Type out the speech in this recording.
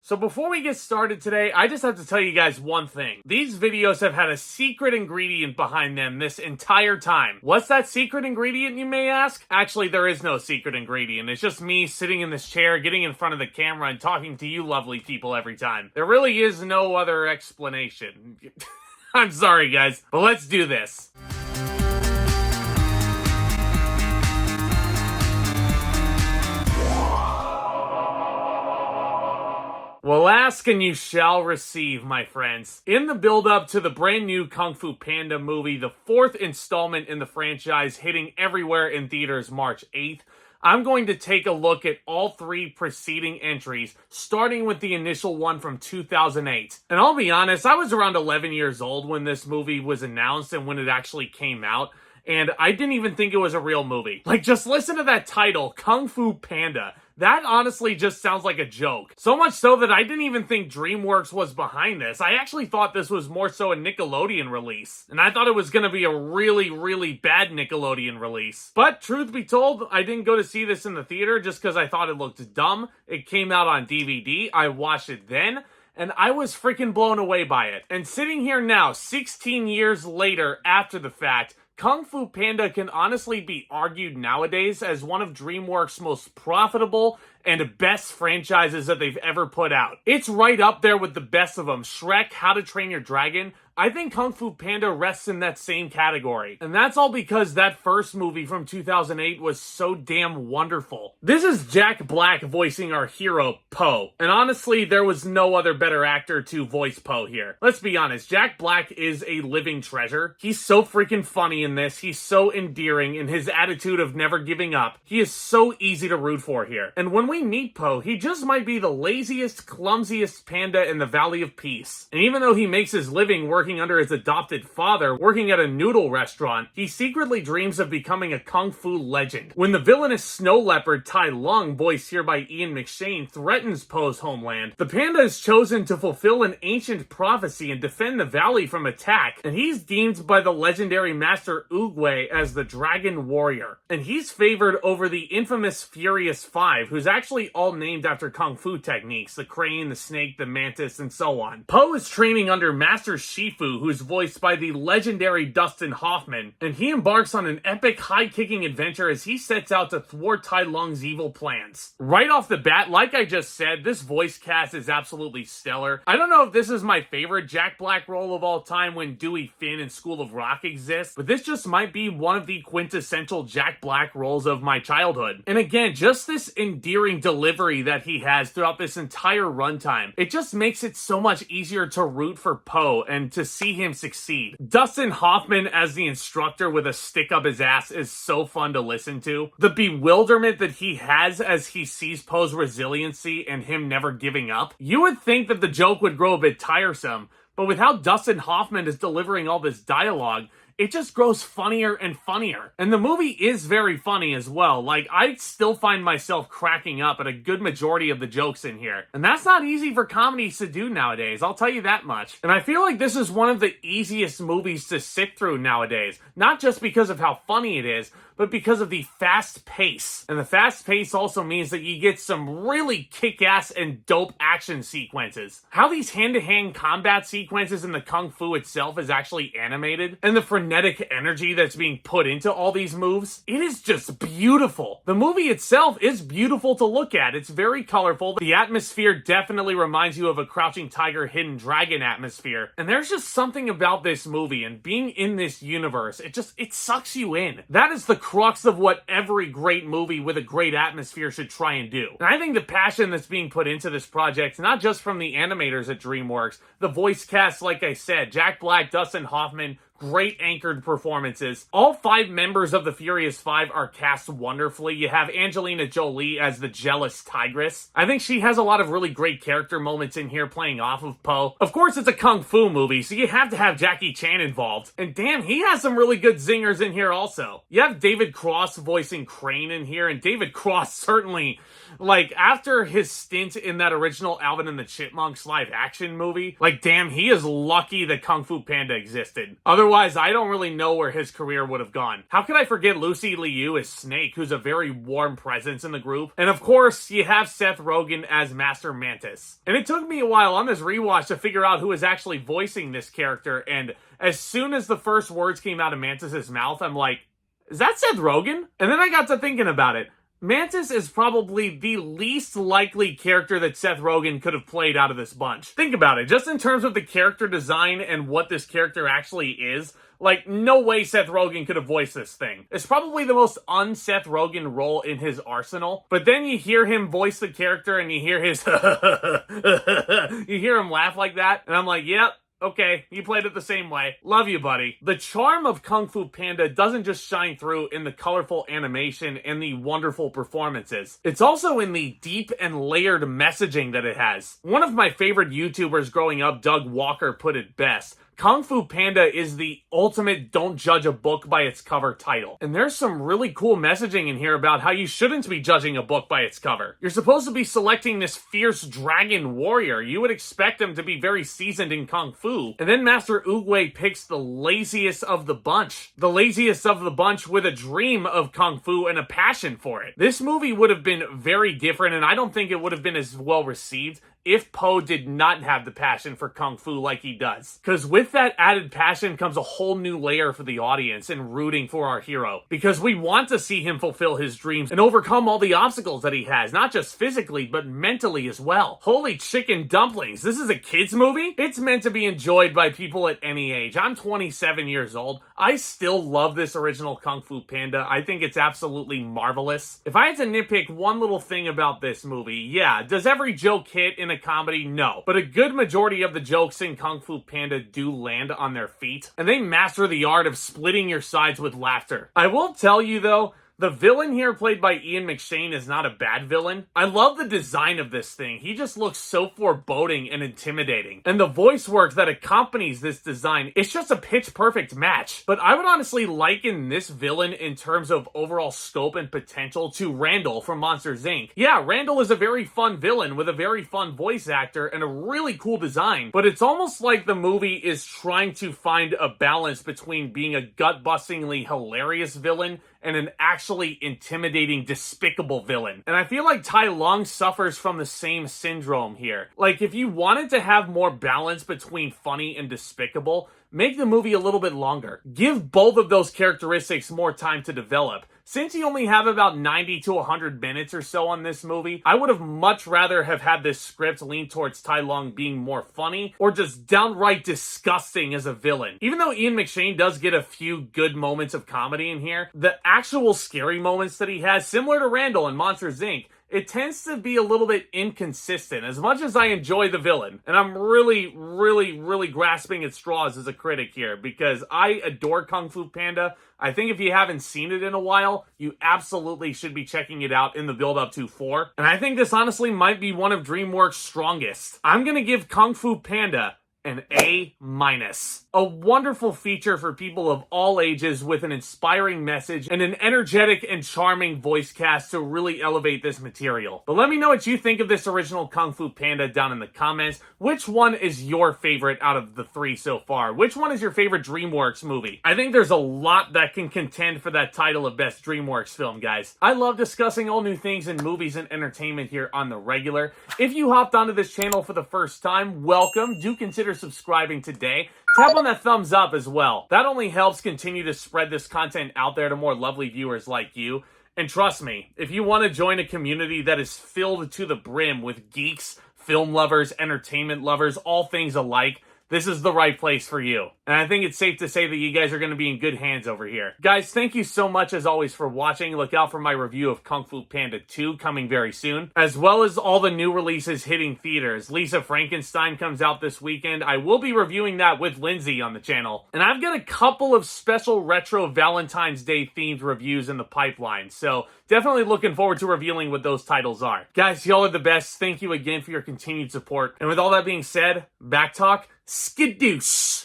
So before we get started today, I just have to tell you guys one thing. These videos have had a secret ingredient behind them this entire time. What's that secret ingredient, you may ask? Actually, there is no secret ingredient. It's just me sitting in this chair, getting in front of the camera, and talking to you lovely people every time. There really is no other explanation. I'm sorry, guys, but let's do this. Well, ask and you shall receive, my friends. In the build-up to the brand new Kung Fu Panda movie, the fourth installment in the franchise hitting everywhere in theaters March 8th, I'm going to take a look at all three preceding entries, starting with the initial one from 2008. And I'll be honest, I was around 11 years old when this movie was announced and when it actually came out, and I didn't even think it was a real movie. Like, just listen to that title, Kung Fu Panda. That honestly just sounds like a joke. So much so that I didn't even think Dreamworks was behind this. I actually thought this was more so a Nickelodeon release. And I thought it was gonna be a really, really bad Nickelodeon release. But truth be told, I didn't go to see this in the theater just because I thought it looked dumb. It came out on DVD. I watched it then, and I was freaking blown away by it. And sitting here now, 16 years later after the fact, Kung Fu Panda can honestly be argued nowadays as one of DreamWorks' most profitable and best franchises that they've ever put out. It's right up there with the best of them. Shrek, How to Train Your Dragon. I think Kung Fu Panda rests in that same category. And that's all because that first movie from 2008 was so damn wonderful. This is Jack Black voicing our hero, Po. And honestly, there was no other better actor to voice Po here. Let's be honest, Jack Black is a living treasure. He's so freaking funny in this. He's so endearing in his attitude of never giving up. He is so easy to root for here. And when we meet Po, he just might be the laziest, clumsiest panda in the Valley of Peace. And even though he makes his living working under his adopted father, working at a noodle restaurant, he secretly dreams of becoming a kung fu legend. When the villainous snow leopard Tai Lung, voiced here by Ian McShane, threatens Po's homeland, the panda is chosen to fulfill an ancient prophecy and defend the valley from attack, and he's deemed by the legendary master Oogway as the Dragon Warrior. And he's favored over the infamous Furious Five, who's actually all named after kung fu techniques, the crane, the snake, the mantis, and so on. Po is training under Master Shifu, who's voiced by the legendary Dustin Hoffman, and he embarks on an epic high-kicking adventure as he sets out to thwart Tai Lung's evil plans. Right off the bat, like I just said, this voice cast is absolutely stellar. I don't know if this is my favorite Jack Black role of all time when Dewey Finn in School of Rock exists, but this just might be one of the quintessential Jack Black roles of my childhood. And again, just this endearing delivery that he has throughout this entire runtime, it just makes it so much easier to root for Po and to see him succeed. Dustin Hoffman as the instructor with a stick up his ass is so fun to listen to. The bewilderment that he has as he sees Po's resiliency and him never giving up. You would think that the joke would grow a bit tiresome, but with how Dustin Hoffman is delivering all this dialogue, it just grows funnier and funnier. And the movie is very funny as well. Like, I still find myself cracking up at a good majority of the jokes in here. And that's not easy for comedies to do nowadays, I'll tell you that much. And I feel like this is one of the easiest movies to sit through nowadays. Not just because of how funny it is, but because of the fast pace. And the fast pace also means that you get some really kick-ass and dope action sequences. How these hand-to-hand combat sequences in the Kung Fu itself is actually animated, and the frenetic energy that's being put into all these moves, it is just beautiful. The movie itself is beautiful to look at. It's very colorful. The atmosphere definitely reminds you of a Crouching Tiger, Hidden Dragon atmosphere. And there's just something about this movie and being in this universe, it sucks you in. That is the crux of what every great movie with a great atmosphere should try and do. And I think the passion that's being put into this project, not just from the animators at DreamWorks, the voice cast, like I said, Jack Black, Dustin Hoffman, great anchored performances. All five members of the Furious Five are cast wonderfully. You have Angelina Jolie as the jealous tigress. I think she has a lot of really great character moments in here playing off of Po. Of course, it's a kung fu movie, so you have to have Jackie Chan involved. And damn, he has some really good zingers in here also. You have David Cross voicing Crane in here, and David Cross certainly Like, after his stint in that original Alvin and the Chipmunks live action movie, like, damn, he is lucky that Kung Fu Panda existed. Otherwise, I don't really know where his career would have gone. How could I forget Lucy Liu as Snake, who's a very warm presence in the group? And of course, you have Seth Rogen as Master Mantis. And it took me a while on this rewatch to figure out who is actually voicing this character, and as soon as the first words came out of Mantis's mouth, I'm like, is that Seth Rogen? And then I got to thinking about it. Mantis is probably the least likely character that Seth Rogen could have played out of this bunch. Think about it, just in terms of the character design and what this character actually is. Like, no way Seth Rogen could have voiced this thing. It's probably the most un-Seth Rogen role in his arsenal. But then you hear him voice the character and you hear his you hear him laugh like that. And I'm like, yep. Okay, you played it the same way. Love you, buddy. The charm of Kung Fu Panda doesn't just shine through in the colorful animation and the wonderful performances. It's also in the deep and layered messaging that it has. One of my favorite YouTubers growing up, Doug Walker, put it best. Kung Fu Panda is the ultimate don't judge a book by its cover title. And there's some really cool messaging in here about how you shouldn't be judging a book by its cover. You're supposed to be selecting this fierce dragon warrior. You would expect him to be very seasoned in Kung Fu. And then Master Oogway picks the laziest of the bunch. The laziest of the bunch with a dream of Kung Fu and a passion for it. This movie would have been very different, and I don't think it would have been as well received if Po did not have the passion for Kung Fu like he does. Because with that added passion comes a whole new layer for the audience in rooting for our hero. Because we want to see him fulfill his dreams and overcome all the obstacles that he has, not just physically, but mentally as well. Holy chicken dumplings, this is a kid's movie? It's meant to be enjoyed by people at any age. I'm 27 years old. I still love this original Kung Fu Panda. I think it's absolutely marvelous. If I had to nitpick one little thing about this movie, yeah, does every joke hit in a comedy? No. But a good majority of the jokes in Kung Fu Panda do land on their feet, and they master the art of splitting your sides with laughter. I will tell you though, the villain here, played by Ian McShane, is not a bad villain. I love the design of this thing. He just looks so foreboding and intimidating. And the voice work that accompanies this design, it's just a pitch-perfect match. But I would honestly liken this villain in terms of overall scope and potential to Randall from Monsters, Inc. Yeah, Randall is a very fun villain with a very fun voice actor and a really cool design. But it's almost like the movie is trying to find a balance between being a gut-bustingly hilarious villain and an actually intimidating, despicable villain. And I feel like Tai Lung suffers from the same syndrome here. Like, if you wanted to have more balance between funny and despicable, make the movie a little bit longer. Give both of those characteristics more time to develop. Since you only have about 90 to 100 minutes or so on this movie, I would have much rather have had this script lean towards Tai Lung being more funny or just downright disgusting as a villain. Even though Ian McShane does get a few good moments of comedy in here, the actual scary moments that he has, similar to Randall in Monsters, Inc., it tends to be a little bit inconsistent, as much as I enjoy the villain. And I'm really grasping at straws as a critic here, because I adore Kung Fu Panda. I think if you haven't seen it in a while, you absolutely should be checking it out in the build-up to 4. And I think this honestly might be one of DreamWorks' strongest. I'm gonna give Kung Fu Panda an A-. A wonderful feature for people of all ages with an inspiring message and an energetic and charming voice cast to really elevate this material. But let me know what you think of this original Kung Fu Panda down in the comments. Which one is your favorite out of the 3 so far? Which one is your favorite DreamWorks movie? I think there's a lot that can contend for that title of Best DreamWorks Film, guys. I love discussing all new things in movies and entertainment here on the regular. If you hopped onto this channel for the first time, welcome. Do consider subscribing today. Tap on that thumbs up as well. That only helps continue to spread this content out there to more lovely viewers like you. And trust me, if you want to join a community that is filled to the brim with geeks, film lovers, entertainment lovers, all things alike, this is the right place for you. And I think it's safe to say that you guys are going to be in good hands over here. Guys, thank you so much as always for watching. Look out for my review of Kung Fu Panda 2 coming very soon, as well as all the new releases hitting theaters. Lisa Frankenstein comes out this weekend. I will be reviewing that with Lindsay on the channel. And I've got a couple of special retro Valentine's Day themed reviews in the pipeline. So definitely looking forward to revealing what those titles are. Guys, y'all are the best. Thank you again for your continued support. And with all that being said, back talk, skidoosh.